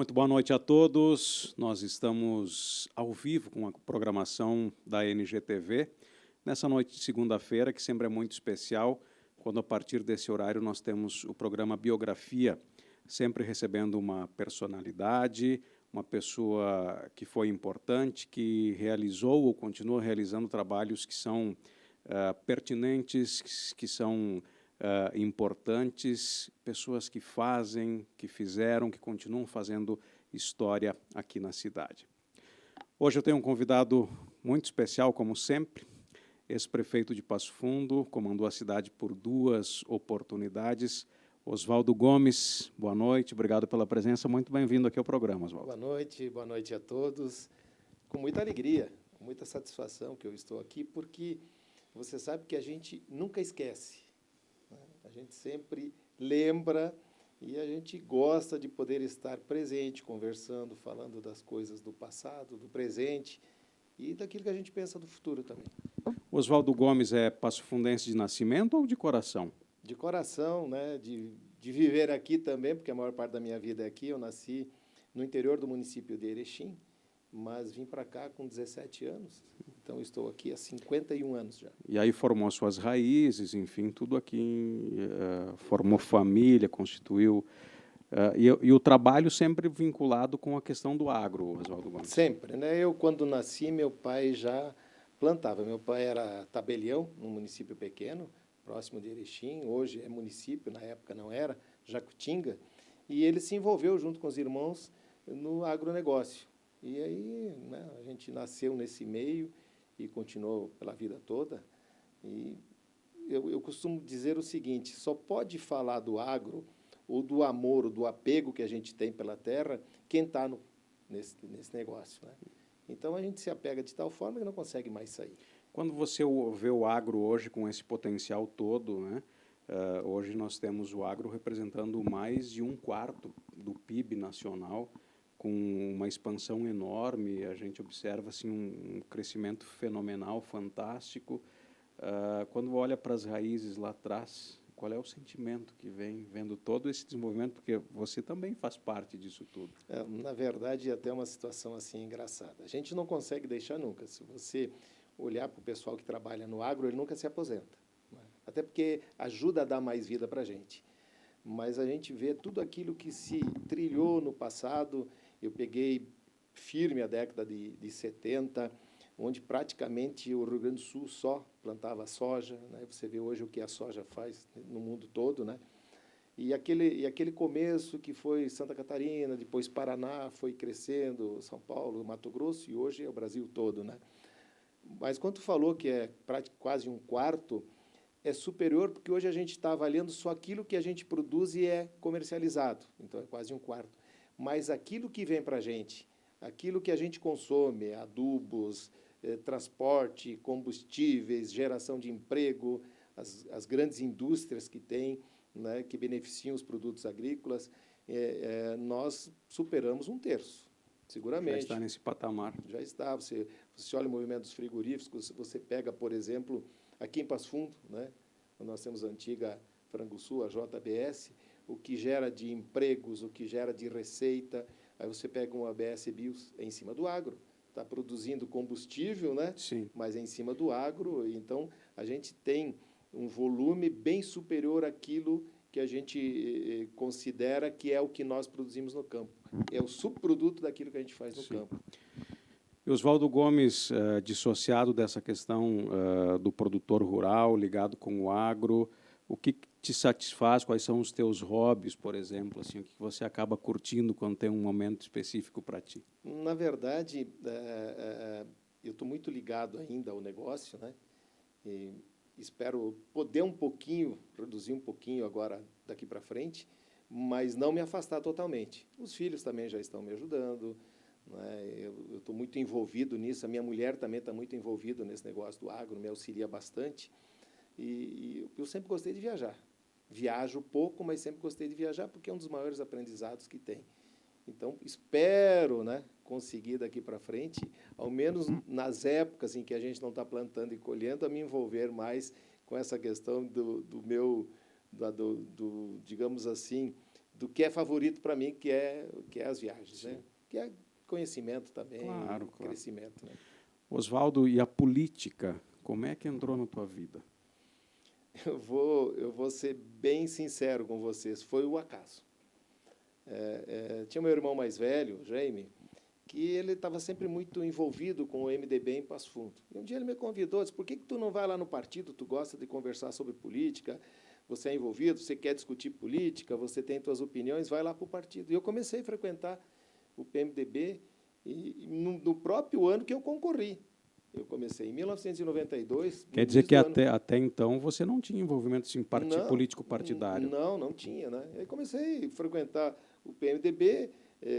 Muito boa noite a todos. Nós estamos ao vivo com a programação da NGTV, nessa noite de segunda-feira, que sempre é muito especial, quando a partir desse horário nós temos o programa Biografia, sempre recebendo uma personalidade, uma pessoa que foi importante, que realizou ou continua realizando trabalhos que são pertinentes, que são importantes, pessoas que fazem, que fizeram, que continuam fazendo história aqui na cidade. Hoje eu tenho um convidado muito especial, como sempre, ex-prefeito de Passo Fundo, comandou a cidade por 2 oportunidades, Oswaldo Gomes. Boa noite, obrigado pela presença, muito bem-vindo aqui ao programa, Oswaldo. Boa noite a todos. Com muita alegria, com muita satisfação que eu estou aqui, porque você sabe que a gente nunca esquece, né? A gente sempre lembra e a gente gosta de poder estar presente, conversando, falando das coisas do passado, do presente e daquilo que a gente pensa do futuro também. Oswaldo Gomes é passofundense de nascimento ou de coração? De coração, né? De viver aqui também, porque a maior parte da minha vida é aqui. Eu nasci no interior do município de Erechim, mas vim para cá com 17 anos, então estou aqui há 51 anos já. E aí formou suas raízes, enfim, tudo aqui, formou família, constituiu... E o trabalho sempre vinculado com a questão do agro, Oswaldo Gomes? Sempre, né? Eu, quando nasci, meu pai já plantava. Meu pai era tabelião, num município pequeno, próximo de Erechim, hoje é município, na época não era, Jacutinga, e ele se envolveu junto com os irmãos no agronegócio. E aí, né, a gente nasceu nesse meio e continuou pela vida toda. E eu costumo dizer o seguinte, só pode falar do agro ou do amor, ou do apego que a gente tem pela terra, quem está nesse negócio, né? Então, a gente se apega de tal forma que não consegue mais sair. Quando você vê o agro hoje com esse potencial todo, né? Hoje nós temos o agro representando mais de 1/4 do PIB nacional, com uma expansão enorme, a gente observa assim, um crescimento fenomenal, fantástico. Quando olha para as raízes lá atrás, qual é o sentimento que vem vendo todo esse desenvolvimento? Porque você também faz parte disso tudo. Na verdade, é até uma situação assim engraçada. A gente não consegue deixar nunca. Se você olhar para o pessoal que trabalha no agro, ele nunca se aposenta, né? Até porque ajuda a dar mais vida para a gente. Mas a gente vê tudo aquilo que se trilhou no passado. Eu peguei firme a década de 70, onde praticamente o Rio Grande do Sul só plantava soja, né? Você vê hoje o que a soja faz no mundo todo, né? E aquele começo que foi Santa Catarina, depois Paraná, foi crescendo, São Paulo, Mato Grosso, e hoje é o Brasil todo, né? Mas quando tu falou que é quase 1/4, é superior porque hoje a gente está avaliando só aquilo que a gente produz e é comercializado, então é quase 1/4. Mas aquilo que vem para a gente, aquilo que a gente consome, adubos, transporte, combustíveis, geração de emprego, as grandes indústrias que tem, né, que beneficiam os produtos agrícolas, nós superamos 1/3, seguramente. Já está nesse patamar. Já está. Você olha o movimento dos frigoríficos, você pega, por exemplo, aqui em Passo Fundo, né, nós temos a antiga Frangosul, a JBS, o que gera de empregos, o que gera de receita. Aí você pega uma ABS Bios, é em cima do agro. Está produzindo combustível, né? Sim. Mas é em cima do agro. Então, a gente tem um volume bem superior àquilo que a gente considera que é o que nós produzimos no campo. É o subproduto daquilo que a gente faz no Sim. campo. E Oswaldo Gomes, dissociado dessa questão do produtor rural, ligado com o agro, o que te satisfaz? Quais são os teus hobbies, por exemplo? Assim, o que você acaba curtindo quando tem um momento específico para ti? Na verdade, eu estou muito ligado ainda ao negócio, né? E espero poder reduzir um pouquinho agora daqui para frente, mas não me afastar totalmente. Os filhos também já estão me ajudando, né? Eu estou muito envolvido nisso, a minha mulher também está muito envolvida nesse negócio do agro, me auxilia bastante, e eu sempre gostei de viajar. Viajo pouco, mas sempre gostei de viajar, porque é um dos maiores aprendizados que tem. Então, espero, né, conseguir daqui para frente, ao menos nas épocas em que a gente não está plantando e colhendo, a me envolver mais com essa questão digamos assim, do que é favorito para mim, que é as viagens, Sim. né? Que é conhecimento também, Claro. crescimento, né? Oswaldo, e a política, como é que entrou na tua vida? Eu vou ser bem sincero com vocês, foi o acaso. Tinha meu irmão mais velho, Jaime, que ele estava sempre muito envolvido com o MDB em Passo Fundo. E um dia ele me convidou, disse, por que tu não vai lá no partido, tu gosta de conversar sobre política, você é envolvido, você quer discutir política, você tem tuas opiniões, vai lá para o partido. E eu comecei a frequentar o PMDB e no próprio ano que eu concorri. Eu comecei em 1992. Quer dizer que até então você não tinha envolvimento em político partidário? Não tinha, né? Aí comecei a frequentar o PMDB,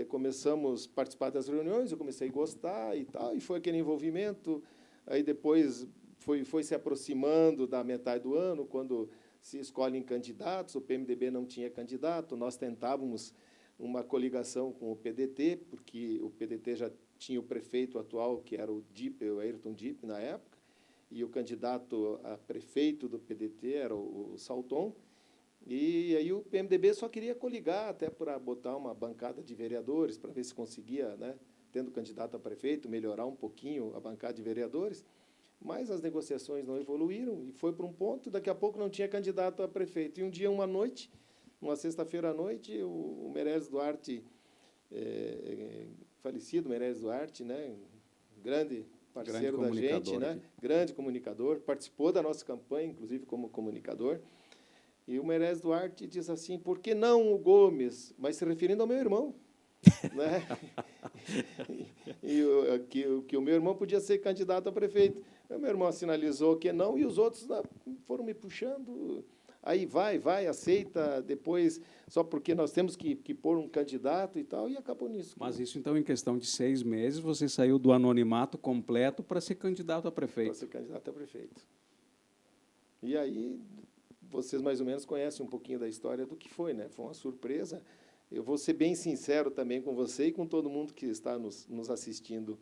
começamos a participar das reuniões, eu comecei a gostar e tal, e foi aquele envolvimento. Aí depois foi se aproximando da metade do ano, quando se escolhem candidatos, o PMDB não tinha candidato, nós tentávamos uma coligação com o PDT, porque o PDT já tinha o prefeito atual, que era o Ayrton Dipp, na época, e o candidato a prefeito do PDT era o Salton, e aí o PMDB só queria coligar, até para botar uma bancada de vereadores, para ver se conseguia, né, tendo candidato a prefeito, melhorar um pouquinho a bancada de vereadores, mas as negociações não evoluíram, e foi para um ponto, daqui a pouco não tinha candidato a prefeito. E um dia, uma noite, uma sexta-feira à noite, o Meirelles Duarte, falecido Meirelles Duarte, né, grande parceiro da gente, né, grande comunicador, participou da nossa campanha, inclusive como comunicador. E o Meirelles Duarte diz assim, por que não o Gomes? Mas se referindo ao meu irmão. Né? Que o meu irmão podia ser candidato a prefeito. O meu irmão sinalizou que não, e os outros foram me puxando. Aí vai, aceita, depois, só porque nós temos que pôr um candidato e tal, e acabou nisso. Mas isso, então, em questão de 6 meses, você saiu do anonimato completo para ser candidato a prefeito. Para ser candidato a prefeito. E aí, vocês mais ou menos conhecem um pouquinho da história do que foi, né? Foi uma surpresa. Eu vou ser bem sincero também com você e com todo mundo que está nos assistindo.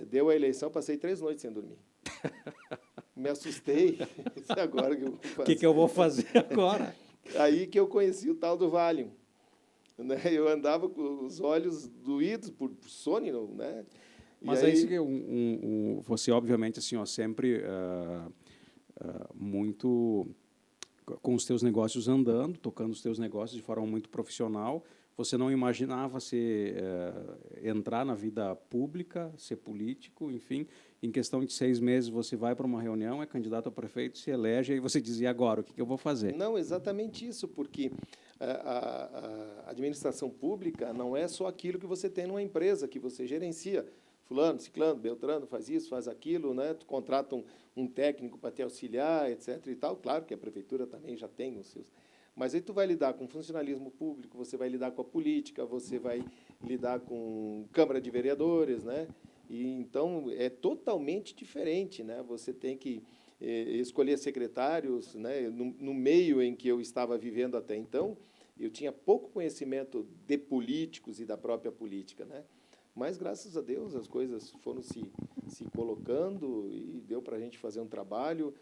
Deu a eleição, passei 3 noites sem dormir. Me assustei. Agora o que eu vou fazer? O que eu vou fazer agora? Aí que eu conheci o tal do Valium. Né? Eu andava com os olhos doídos por sono, né? Mas aí você, obviamente, assim, ó, sempre muito com os teus negócios andando, tocando os teus negócios de forma muito profissional. Você não imaginava entrar na vida pública, ser político, enfim. Em questão de 6 meses, você vai para uma reunião, é candidato a prefeito, se elege, e você dizia, agora, o que eu vou fazer? Não, exatamente isso, porque a administração pública não é só aquilo que você tem numa empresa, que você gerencia. Fulano, ciclano, beltrano, faz isso, faz aquilo, né? Tu contrata um técnico para te auxiliar, etc. e tal. Claro que a prefeitura também já tem os seus... Mas aí tu vai lidar com funcionalismo público, você vai lidar com a política, você vai lidar com Câmara de Vereadores, né? E, então, é totalmente diferente, né? Você tem que escolher secretários, né? No meio em que eu estava vivendo até então, eu tinha pouco conhecimento de políticos e da própria política, né? Mas, graças a Deus, as coisas foram se colocando e deu para a gente fazer um trabalho.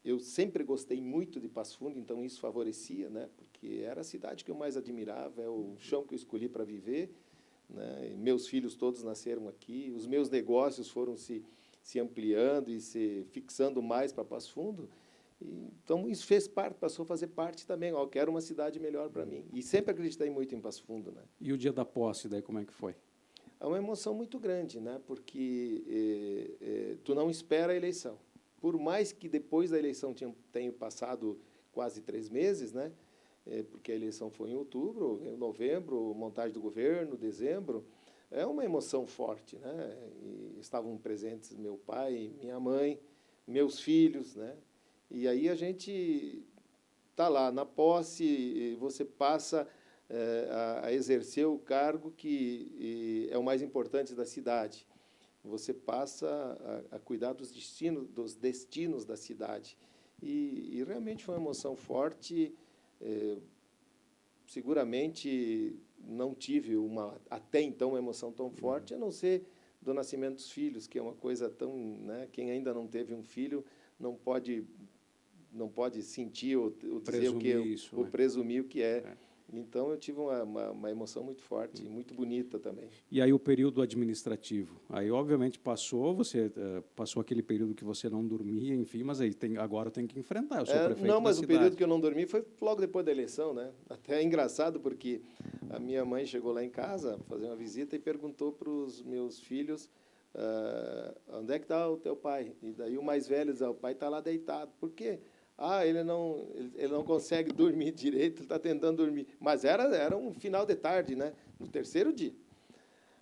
Eu sempre gostei muito de Passo Fundo, então isso favorecia, né? Porque era a cidade que eu mais admirava, é o chão que eu escolhi para viver. Né? Meus filhos todos nasceram aqui, os meus negócios foram se ampliando e se fixando mais para Passo Fundo. Então, isso fez parte, passou a fazer parte também. Eu quero uma cidade melhor para mim. E sempre acreditei muito em Passo Fundo. Né? E o dia da posse, daí, como é que foi? É uma emoção muito grande, né? Porque tu não espera a eleição. Por mais que depois da eleição tenha passado quase 3 meses, né? Porque a eleição foi em outubro, em novembro, montagem do governo, dezembro, é uma emoção forte, né? E estavam presentes meu pai, minha mãe, meus filhos, né? E aí a gente está lá na posse, você passa a exercer o cargo que é o mais importante da cidade. Você passa a cuidar dos destinos da cidade. E realmente foi uma emoção forte. Seguramente não tive até então uma emoção tão forte, a não ser do nascimento dos filhos, que é uma coisa tão... Né, quem ainda não teve um filho não pode sentir ou dizer o que isso, ou né? presumir o que é Então, eu tive uma emoção muito forte, muito bonita também. E aí o período administrativo, aí obviamente você passou aquele período que você não dormia, enfim, mas aí agora tem que enfrentar, eu sou prefeito Não, da mas o período cidade. que eu não dormi foi logo depois da eleição, né? Até é engraçado porque a minha mãe chegou lá em casa fazer uma visita e perguntou para os meus filhos onde é que está o teu pai? E daí o mais velho dizia, o pai está lá deitado. Por quê? Ele não consegue dormir direito, ele está tentando dormir. Mas era um final de tarde, né? No terceiro dia.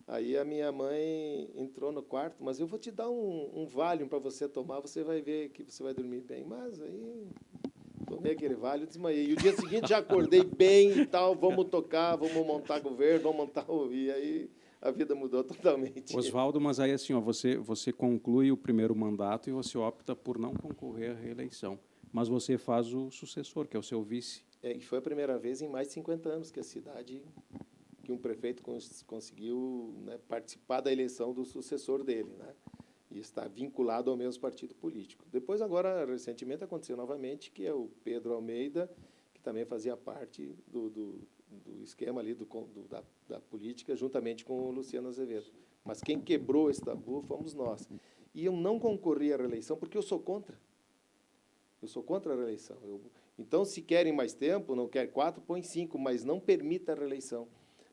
Aí a minha mãe entrou no quarto, mas eu vou te dar um Valium para você tomar, você vai ver que você vai dormir bem. Mas aí tomei aquele Valium, desmaiei. E o dia seguinte já acordei bem e tal, vamos tocar, vamos montar governo, vamos montar... E aí a vida mudou totalmente. Oswaldo, mas aí assim, ó, você conclui o primeiro mandato e você opta por não concorrer à reeleição, mas você faz o sucessor, que é o seu vice. E foi a primeira vez em mais de 50 anos que um prefeito conseguiu, né, participar da eleição do sucessor dele, né? E está vinculado ao mesmo partido político. Depois, agora, recentemente, aconteceu novamente, que é o Pedro Almeida, que também fazia parte do esquema ali da política, juntamente com o Luciano Azevedo. Mas quem quebrou esse tabu fomos nós. E eu não concorri à reeleição porque eu sou contra. Eu sou contra a reeleição. Então, se querem mais tempo, não quer 4, põe 5, mas não permita a reeleição.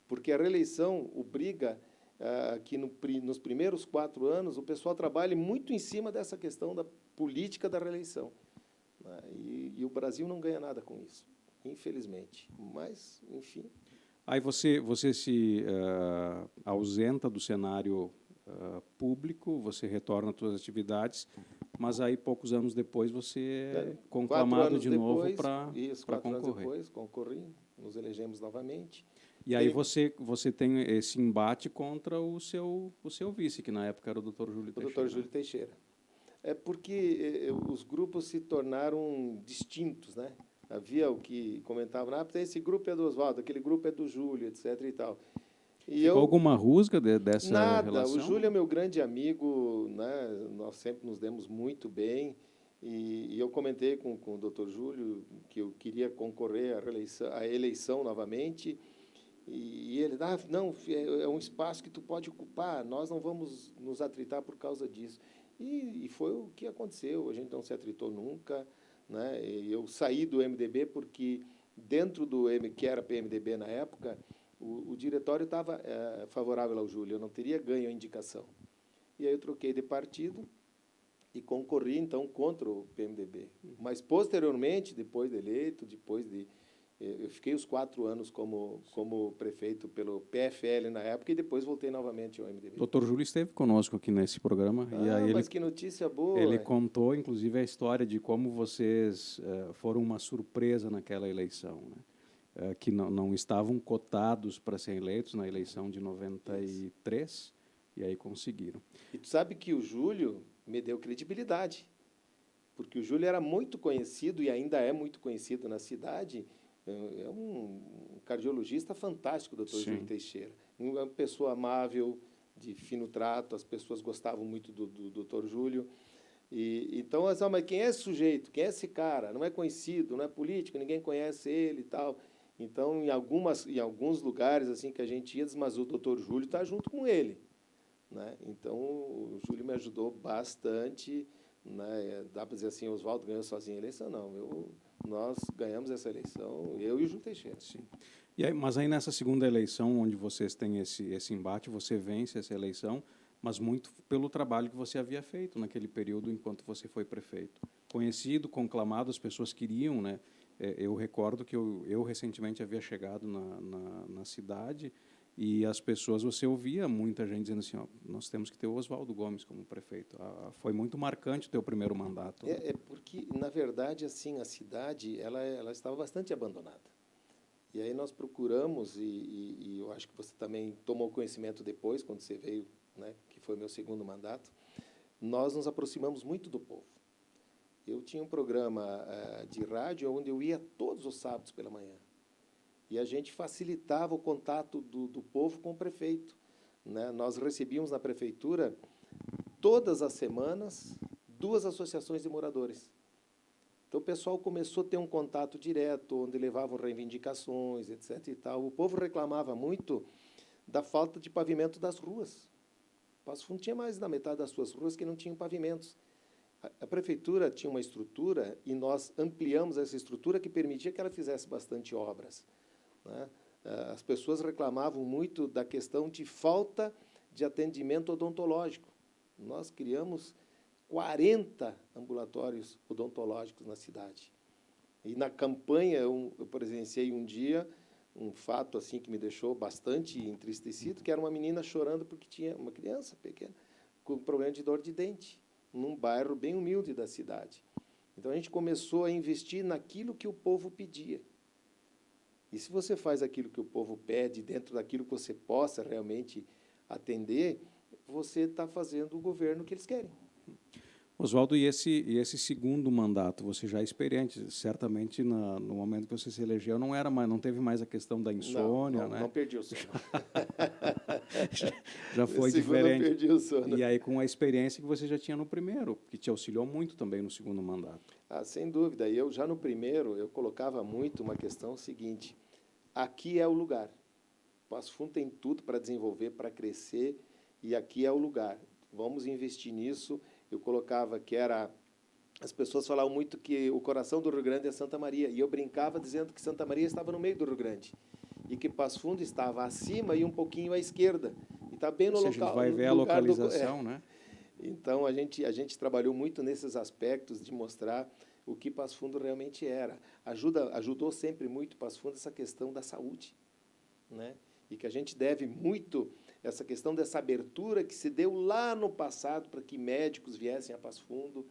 Porque a reeleição obriga que nos primeiros 4 anos o pessoal trabalhe muito em cima dessa questão da política da reeleição. Né? E o Brasil não ganha nada com isso, infelizmente. Mas, enfim. Aí você se ausenta do cenário público, você retorna às suas atividades, mas aí poucos anos depois você é conclamado de novo para concorrer. 4 anos depois, concorri, nos elegemos novamente. E aí você tem esse embate contra o seu vice, que na época era o Dr. Júlio Teixeira. O Dr. Júlio Teixeira. É porque os grupos se tornaram distintos, né? Havia o que comentavam, esse grupo é do Oswaldo, aquele grupo é do Júlio, etc. e tal. Ficou alguma rusga dessa nada, relação? O Júlio é meu grande amigo, né? Nós sempre nos demos muito bem. E eu comentei com o Dr. Júlio que eu queria concorrer à eleição novamente. E ele, não, é um espaço que tu pode ocupar, nós não vamos nos atritar por causa disso. E foi o que aconteceu, a gente não se atritou nunca, né? E eu saí do MDB porque dentro que era PMDB na época, o diretório estava favorável ao Júlio, eu não teria ganho a indicação. E aí eu troquei de partido e concorri, então, contra o PMDB. Mas, posteriormente, depois de eleito, eu fiquei os 4 anos como prefeito pelo PFL na época e depois voltei novamente ao MDB. O Dr. Júlio esteve conosco aqui nesse programa. E aí mas que notícia boa! Ele contou, inclusive, a história de como vocês foram uma surpresa naquela eleição, né? Que não estavam cotados para ser eleitos na eleição de 93, isso. E aí conseguiram. E tu sabe que o Júlio me deu credibilidade, porque o Júlio era muito conhecido e ainda é muito conhecido na cidade. É um cardiologista fantástico, o Dr. Júlio Teixeira. Uma pessoa amável, de fino trato, as pessoas gostavam muito do Dr. Júlio. Então, mas quem é esse sujeito? Quem é esse cara? Não é conhecido, não é político, ninguém conhece ele e tal. Então, em alguns lugares assim que a gente ia, mas o Dr. Júlio está junto com ele. Né? Então, o Júlio me ajudou bastante. Né? Dá para dizer assim, Oswaldo ganhou sozinho a eleição? Não, nós ganhamos essa eleição, eu e o Júlio Teixeira. Sim. Mas aí nessa segunda eleição, onde vocês têm esse embate, você vence essa eleição, mas muito pelo trabalho que você havia feito naquele período enquanto você foi prefeito. Conhecido, conclamado, as pessoas queriam, né? Eu recordo que eu recentemente havia chegado na cidade e as pessoas, você ouvia muita gente dizendo assim, nós temos que ter o Oswaldo Gomes como prefeito. Foi muito marcante o teu primeiro mandato. Porque, na verdade, assim, a cidade ela estava bastante abandonada. E aí nós procuramos, e eu acho que você também tomou conhecimento depois, quando você veio, né, que foi meu segundo mandato, nós nos aproximamos muito do povo. Eu tinha um programa de rádio onde eu ia todos os sábados pela manhã. E a gente facilitava o contato do povo com o prefeito. Né? Nós recebíamos na prefeitura, todas as semanas, 2 associações de moradores. Então, o pessoal começou a ter um contato direto, onde levavam reivindicações, etc. e tal. O povo reclamava muito da falta de pavimento das ruas. Passo Fundo tinha mais da metade das suas ruas que não tinham pavimentos. A prefeitura tinha uma estrutura e nós ampliamos essa estrutura que permitia que ela fizesse bastante obras, né? As pessoas reclamavam muito da questão de falta de atendimento odontológico. Nós criamos 40 ambulatórios odontológicos na cidade. E na campanha eu presenciei um dia um fato assim que me deixou bastante entristecido, que era uma menina chorando porque tinha uma criança pequena com problema de dor de dente, num bairro bem humilde da cidade. Então a gente começou a investir naquilo que o povo pedia. E se você faz aquilo que o povo pede, dentro daquilo que você possa realmente atender, você está fazendo o governo que eles querem. Oswaldo, e esse segundo mandato, você já é experiente, certamente no momento que você se elegeu não teve mais a questão da insônia, né? Não perdi o sono. Já foi diferente. Não perdi o sono. E aí com a experiência que você já tinha no primeiro, que te auxiliou muito também no segundo mandato. Sem dúvida. Eu já no primeiro eu colocava muito uma questão seguinte: aqui é o lugar. Passo Fundo tem tudo para desenvolver, para crescer, e aqui é o lugar. Vamos investir nisso. Eu colocava que era... As pessoas falavam muito que o coração do Rio Grande é Santa Maria, e eu brincava dizendo que Santa Maria estava no meio do Rio Grande, e que Passo Fundo estava acima e um pouquinho à esquerda. E está bem no local. A gente vai ver a localização, né? Então, a gente trabalhou muito nesses aspectos de mostrar o que Passo Fundo realmente era. Ajudou sempre muito Passo Fundo essa questão da saúde, né? E que a gente deve muito essa questão dessa abertura que se deu lá no passado para que médicos viessem a Passo Fundo.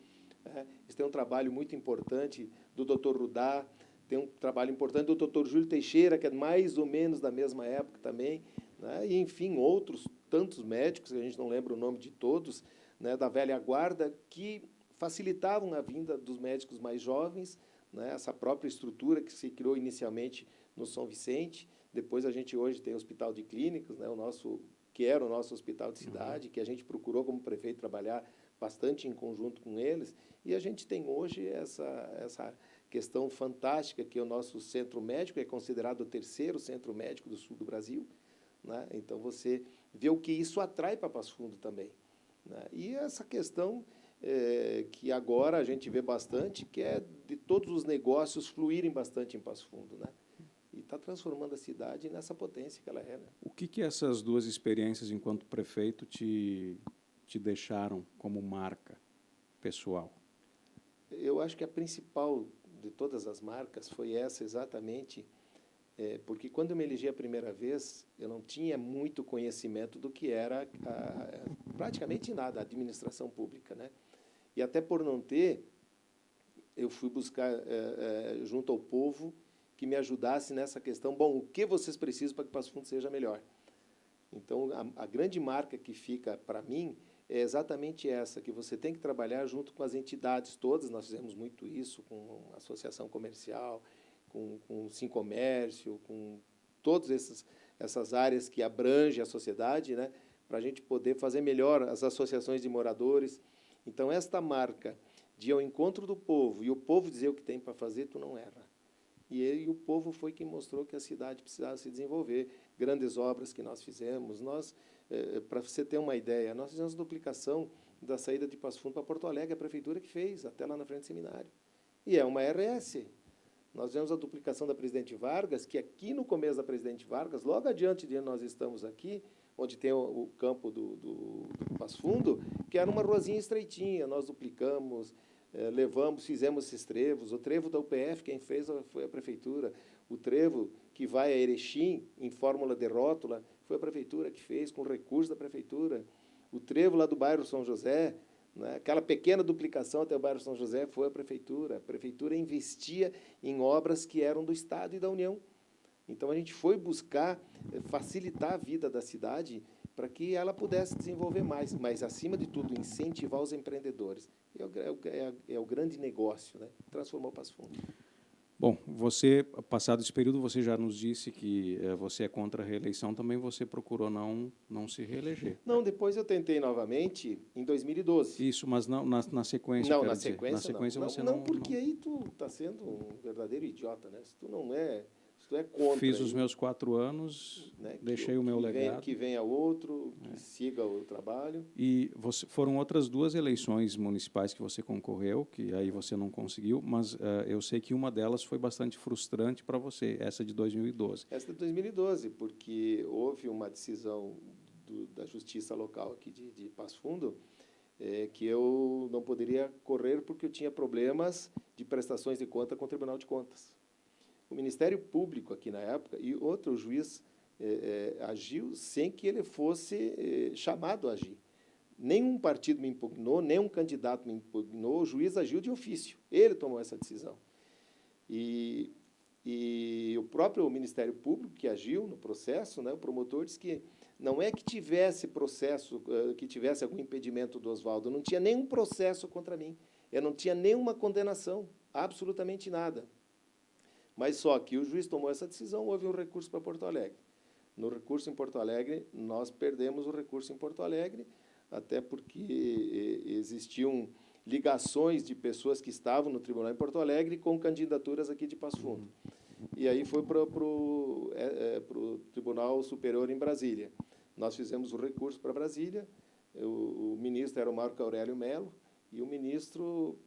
Isso tem um trabalho muito importante do Dr. Rudá, tem um trabalho importante do Dr. Júlio Teixeira, que é mais ou menos da mesma época também, né? E, enfim, outros tantos médicos, que a gente não lembra o nome de todos, né, da velha guarda, que facilitavam a vinda dos médicos mais jovens, né? Essa própria estrutura que se criou inicialmente no São Vicente. Depois a gente hoje tem o Hospital de Clínicas, né, que era o nosso hospital de cidade, que a gente procurou como prefeito trabalhar bastante em conjunto com eles, e a gente tem hoje essa questão fantástica que o nosso centro médico é considerado o terceiro centro médico do sul do Brasil, né? Então você vê o que isso atrai para Passo Fundo também, né? E essa questão que agora a gente vê bastante, que é de todos os negócios fluírem bastante em Passo Fundo, né? E está transformando a cidade nessa potência que ela é, né? O que essas duas experiências enquanto prefeito te deixaram como marca pessoal? Eu acho que a principal de todas as marcas foi essa exatamente, porque quando eu me elegi a primeira vez, eu não tinha muito conhecimento do que era praticamente nada a administração pública, né? E até por não ter, eu fui buscar junto ao povo que me ajudasse nessa questão. Bom, o que vocês precisam para que Passo Fundo seja melhor? Então, a grande marca que fica para mim é exatamente essa, que você tem que trabalhar junto com as entidades todas. Nós fizemos muito isso com a Associação Comercial, com o Sincomércio, com todas essas áreas que abrangem a sociedade, né, para a gente poder fazer melhor as associações de moradores. Então, esta marca de ir ao encontro do povo e o povo dizer o que tem para fazer, tu não erra. E o povo foi quem mostrou que a cidade precisava se desenvolver. Grandes obras que nós fizemos. Para você ter uma ideia, nós fizemos duplicação da saída de Passo Fundo para Porto Alegre, a prefeitura que fez, até lá na frente do seminário. E é uma RS. Nós fizemos a duplicação da Presidente Vargas, que aqui no começo da Presidente Vargas, logo adiante de onde nós estamos aqui, onde tem o campo do Passo Fundo, que era uma ruazinha estreitinha, nós duplicamos, fizemos esses trevos. O trevo da UPF, quem fez foi a prefeitura. O trevo que vai a Erechim, em fórmula de rótula, foi a prefeitura que fez, com recurso da prefeitura. O trevo lá do bairro São José, né, aquela pequena duplicação até o bairro São José, foi a prefeitura. A prefeitura investia em obras que eram do Estado e da União. Então, a gente foi buscar facilitar a vida da cidade para que ela pudesse desenvolver mais, mas, acima de tudo, incentivar os empreendedores. É o grande negócio, né? Transformou Passo Fundo. Bom, você, passado esse período, você já nos disse que você é contra a reeleição, também você procurou não se reeleger. Não, depois eu tentei novamente em 2012. Isso, mas não, na sequência, Não, quero na dizer. sequência, Na sequência não. você Não, porque aí tu está sendo um verdadeiro idiota, né? Se tu é contra... Fiz os aí, meus 4 anos, né, deixei o meu legado. Que venha outro, que siga o trabalho. E foram outras 2 eleições municipais que você concorreu, que aí você não conseguiu, mas eu sei que uma delas foi bastante frustrante para você, essa de 2012. Essa de 2012, porque houve uma decisão da Justiça Local aqui de Passo Fundo, que eu não poderia correr porque eu tinha problemas de prestações de conta com o Tribunal de Contas. O Ministério Público aqui na época e outro juiz agiu sem que ele fosse chamado a agir. Nenhum partido me impugnou, nenhum candidato me impugnou, o juiz agiu de ofício, ele tomou essa decisão. E o próprio Ministério Público que agiu no processo, né, o promotor disse que não é que tivesse processo, que tivesse algum impedimento do Oswaldo, não tinha nenhum processo contra mim, eu não tinha nenhuma condenação, absolutamente nada. Mas só que o juiz tomou essa decisão, houve um recurso para Porto Alegre. No recurso em Porto Alegre, nós perdemos o recurso em Porto Alegre, até porque existiam ligações de pessoas que estavam no tribunal em Porto Alegre com candidaturas aqui de Passo Fundo. E aí foi para o Tribunal Superior em Brasília. Nós fizemos o recurso para Brasília, o ministro era o Marco Aurélio Melo, e o ministro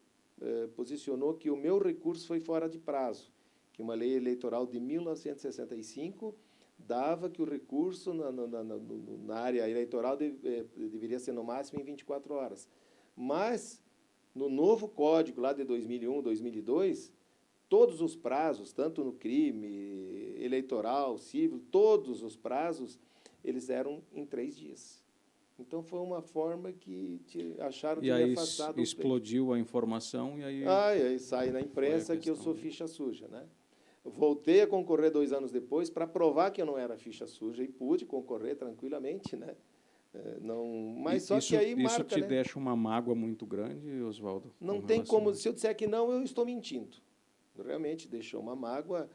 posicionou que o meu recurso foi fora de prazo, que uma lei eleitoral de 1965 dava que o recurso na área eleitoral deveria ser no máximo em 24 horas. Mas, no novo código lá de 2001, 2002, todos os prazos, tanto no crime, eleitoral, civil, todos os prazos, eles eram em 3 dias. Então, foi uma forma que acharam que me afastado. E aí explodiu a informação e aí... E aí sai na imprensa que eu sou ficha suja, né? Voltei a concorrer 2 anos depois para provar que eu não era ficha suja e pude concorrer tranquilamente, né? Não, mas só que aí marca, isso te né? deixa uma mágoa muito grande, Oswaldo? Não tem como, se eu disser que não, eu estou mentindo. Realmente deixou uma mágoa,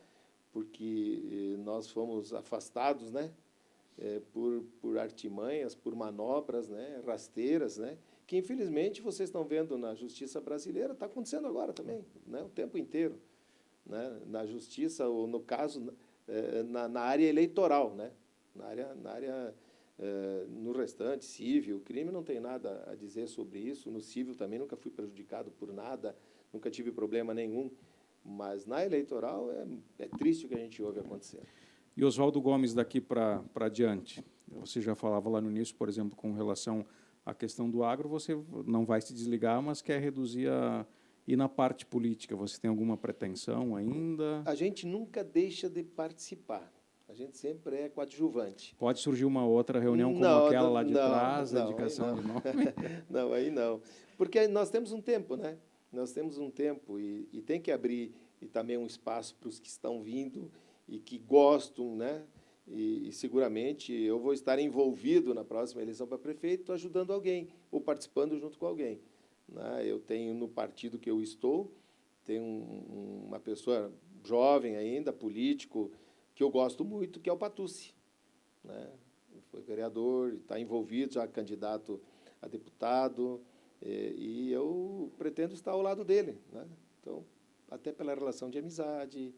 porque nós fomos afastados, né? Por artimanhas, por manobras, né? Rasteiras, né? Que infelizmente vocês estão vendo na justiça brasileira, está acontecendo agora também, né? O tempo inteiro. Né, na justiça, ou no caso, na área eleitoral, né, no restante, civil, crime, não tem nada a dizer sobre isso. No civil também nunca fui prejudicado por nada, nunca tive problema nenhum. Mas na eleitoral é triste o que a gente ouve acontecendo. E Oswaldo Gomes, daqui para adiante, você já falava lá no início, por exemplo, com relação à questão do agro, você não vai se desligar, mas quer reduzir a... E na parte política, você tem alguma pretensão ainda? A gente nunca deixa de participar. A gente sempre é coadjuvante. Pode surgir uma outra reunião como aquela lá de trás, a indicação de nome? Não, aí não. Porque nós temos um tempo, né? Nós temos um tempo e tem que abrir e também um espaço para os que estão vindo e que gostam, né? E seguramente eu vou estar envolvido na próxima eleição para prefeito, ajudando alguém ou participando junto com alguém. Né? Eu tenho no partido que eu estou, tenho uma pessoa jovem ainda, político, que eu gosto muito, que é o Patucci. Né? Foi vereador, está envolvido, já candidato a deputado, e eu pretendo estar ao lado dele. Né? Então, até pela relação de amizade.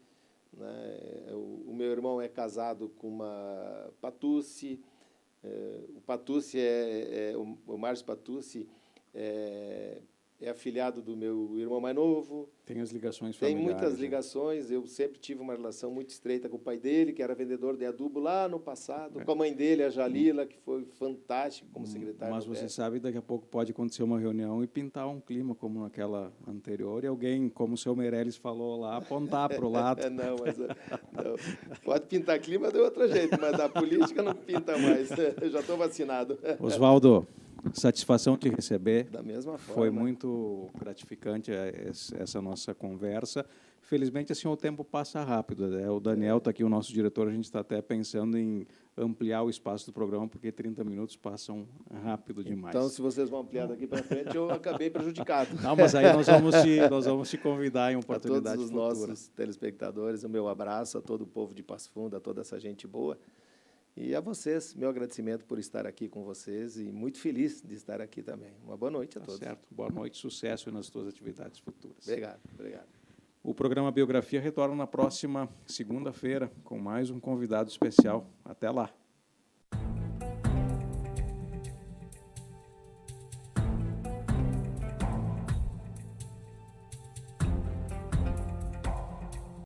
Né? O meu irmão é casado com uma Patucci, o Patucci o Márcio Patucci, é afilhado do meu irmão mais novo. Tem as ligações familiares. Tem muitas ligações. Eu sempre tive uma relação muito estreita com o pai dele, que era vendedor de adubo lá no passado. Com a mãe dele, a Jalila, que foi fantástica como secretária. Mas você sabe, daqui a pouco pode acontecer uma reunião e pintar um clima como naquela anterior e alguém, como o seu Meirelles falou lá, apontar para o lado. Não, pode pintar clima de outro jeito, mas a política não pinta mais. Eu já estou vacinado. Oswaldo, satisfação te receber. Da mesma forma. Foi muito gratificante essa nossa conversa. Felizmente, assim, o tempo passa rápido. Né? O Daniel está aqui, o nosso diretor, a gente está até pensando em ampliar o espaço do programa, porque 30 minutos passam rápido demais. Então, se vocês vão ampliar daqui para frente, eu acabei prejudicado. Não, mas aí nós vamos te convidar em oportunidade futura. A todos os futura. nossos telespectadores, o meu abraço a todo o povo de Passo Fundo, a toda essa gente boa. E a vocês, meu agradecimento por estar aqui com vocês e muito feliz de estar aqui também. Uma boa noite a todos. Certo. Boa noite, sucesso nas tuas atividades futuras. Obrigado, obrigado. O programa Biografia retorna na próxima segunda-feira com mais um convidado especial. Até lá.